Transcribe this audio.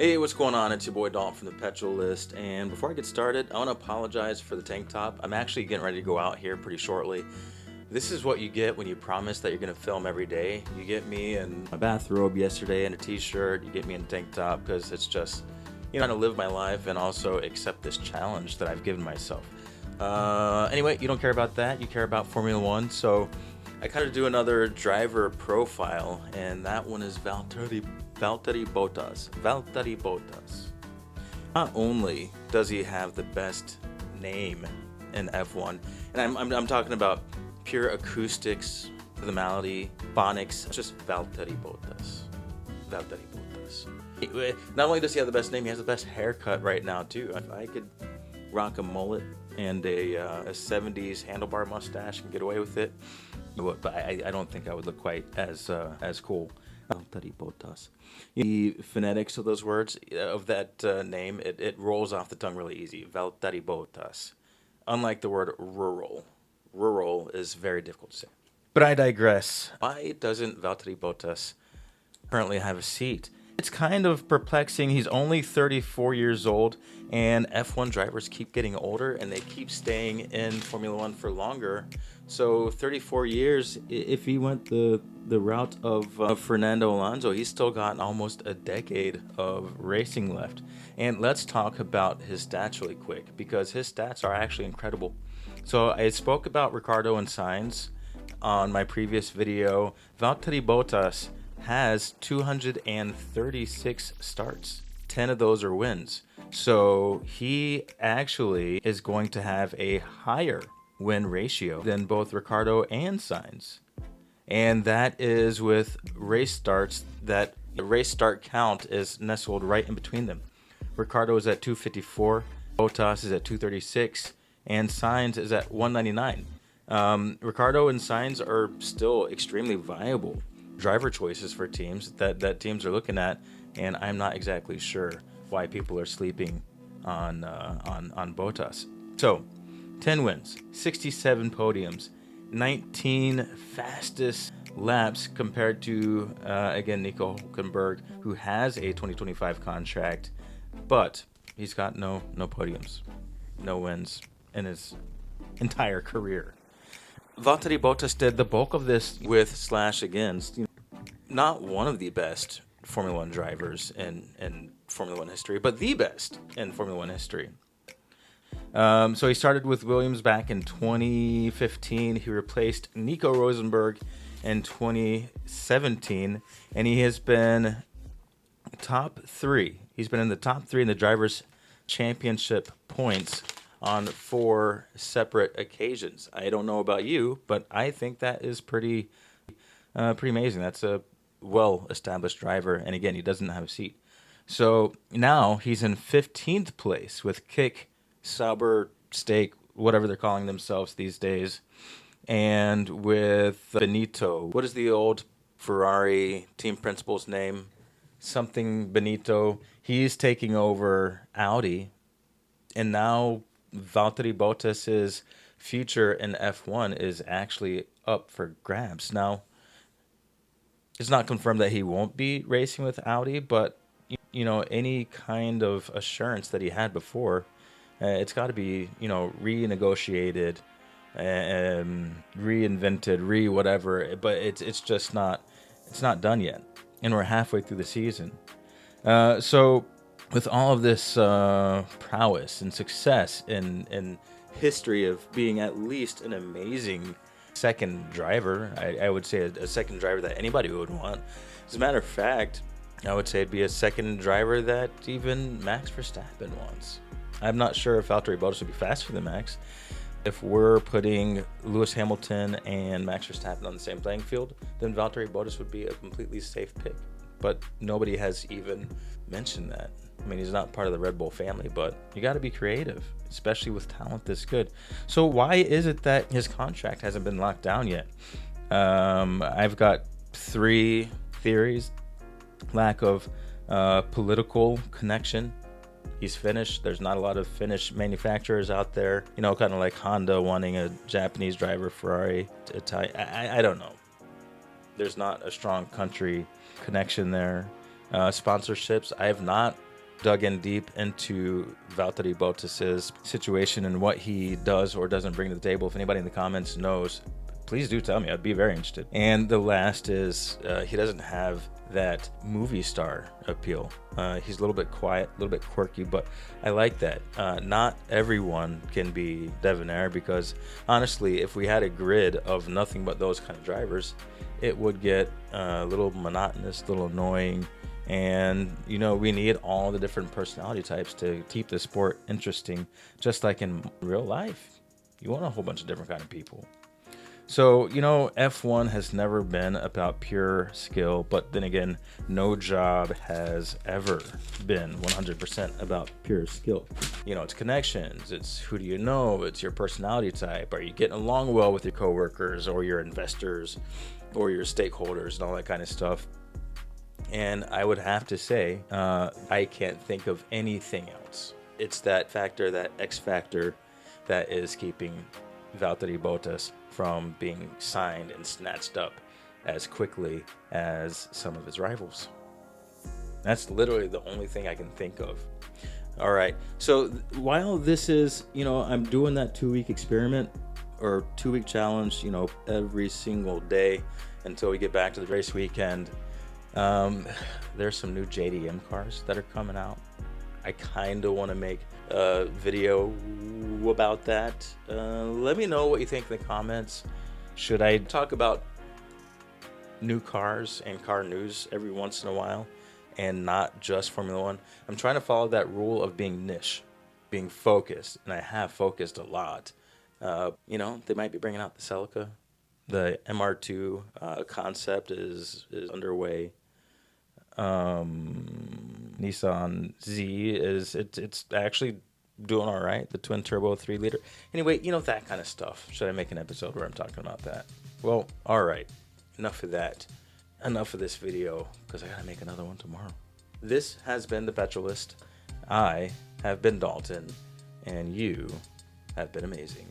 Hey, what's going on? It's your boy Dalton from the Petrol List, and before I get started, I want to apologize for the tank top. I'm actually getting ready to go out here pretty shortly. This is what you get when you promise that you're going to film every day. You get me in my bathrobe yesterday and a t-shirt, you get me in a tank top because it's just, trying to live my life and also accept this challenge that I've given myself. Anyway, you don't care about that, you care about Formula One, so I kind of do another driver profile, and that one is Valterri Bottas. Valtteri Bottas. Not only does he have the best name in F1, and I'm talking about pure acoustics, the melody, phonics, just Valtteri Bottas. Valtteri Bottas. Not only does he have the best name, he has the best haircut right now too. If I could rock a mullet and a 70s handlebar mustache and get away with it, but I don't think I would look quite as cool. Valtteri Bottas. The phonetics of those words, of that name, it rolls off the tongue really easy. Valtteri Bottas. Unlike the word rural. Rural is very difficult to say. But I digress. Why doesn't Valtteri Bottas currently have a seat? It's kind of perplexing. He's only 34 years old, and F1 drivers keep getting older, and they keep staying in Formula One for longer. So 34 years, if he went the route of Fernando Alonso, he's still got almost a decade of racing left. And let's talk about his stats really quick, because his stats are actually incredible. So I spoke about Ricciardo and Sainz on my previous video. Valtteri Bottas has 236 starts. 10 of those are wins. So he actually is going to have a higher win ratio than both Ricciardo and Sainz. And that is with race starts that the race start count is nestled right in between them. Ricciardo is at 254, Bottas is at 236, and Sainz is at 199. Ricciardo and Sainz are still extremely viable driver choices for teams that teams are looking at, and I'm not exactly sure why people are sleeping on Bottas. So, 10 wins, 67 podiums, 19 fastest laps compared to again Nico Hülkenberg, who has a 2025 contract, but he's got no podiums, no wins in his entire career. Valtteri Bottas did the bulk of this with / against not one of the best Formula One drivers in Formula One history, but the best in Formula One history. So he started with Williams back in 2015. He replaced Nico Rosenberg in 2017, and he has been top 3. He's been in the top 3 in the Drivers' Championship points on 4 separate occasions. I don't know about you, but I think that is pretty amazing. That's a well-established driver, and again, he doesn't have a seat. So now he's in 15th place with Kick, Sauber, Stake, whatever they're calling themselves these days, and with Benito. What is the old Ferrari team principal's name? Something Benito. He's taking over Audi, and now Valtteri Bottas's future in F1 is actually up for grabs. Now, it's not confirmed that he won't be racing with Audi, but any kind of assurance that he had before, it's got to be renegotiated, reinvented, whatever. But it's just not done yet, and we're halfway through the season. So with all of this prowess and success and history of being at least an amazing second driver, I would say a second driver that anybody would want. As a matter of fact, I would say it'd be a second driver that even Max Verstappen wants. I'm not sure if Valtteri Bottas would be faster than Max. If we're putting Lewis Hamilton and Max Verstappen on the same playing field, then Valtteri Bottas would be a completely safe pick. But nobody has even mentioned that. I mean, he's not part of the Red Bull family, but you got to be creative, especially with talent this good. So why is it that his contract hasn't been locked down yet? I've got 3 theories. Lack of political connection. He's Finnish. There's not a lot of Finnish manufacturers out there. Kind of like Honda wanting a Japanese driver, Ferrari, Italian. I don't know. There's not a strong country connection there. Sponsorships. I have not dug in deep into Valtteri Bottas's situation and what he does or doesn't bring to the table. If anybody in the comments knows, please do tell me. I'd be very interested. And the last is he doesn't have that movie star appeal. He's a little bit quiet, a little bit quirky, but I like that. Not everyone can be Devonair, because honestly, if we had a grid of nothing but those kind of drivers, it would get a little monotonous, a little annoying. And, you know, we need all the different personality types to keep the sport interesting, just like in real life. You want a whole bunch of different kind of people. So, you know, F1 has never been about pure skill, but then again, no job has ever been 100% about pure skill. You know, it's connections, it's who do you know, it's your personality type. Are you getting along well with your coworkers or your investors or your stakeholders and all that kind of stuff? And I would have to say, I can't think of anything else. It's that factor, that X factor, that is keeping Valtteri Bottas from being signed and snatched up as quickly as some of his rivals. That's literally the only thing I can think of. All right, so while this is, you know, I'm doing that 2-week experiment or 2-week challenge, you know, every single day until we get back to the race weekend. There's some new JDM cars that are coming out. I kind of want to make a video about that. Let me know what you think in the comments. Should I talk about new cars and car news every once in a while and not just Formula One? I'm trying to follow that rule of being niche, being focused, and I have focused a lot. You know, they might be bringing out the Celica. The MR2 concept is underway. Nissan Z it's actually doing all right. The twin turbo 3-liter. Anyway, you know, that kind of stuff. Should I make an episode where I'm talking about that? Well, all right. Enough of that. Enough of this video, because I gotta make another one tomorrow. This has been the Petrolist. I have been Dalton, and you have been amazing.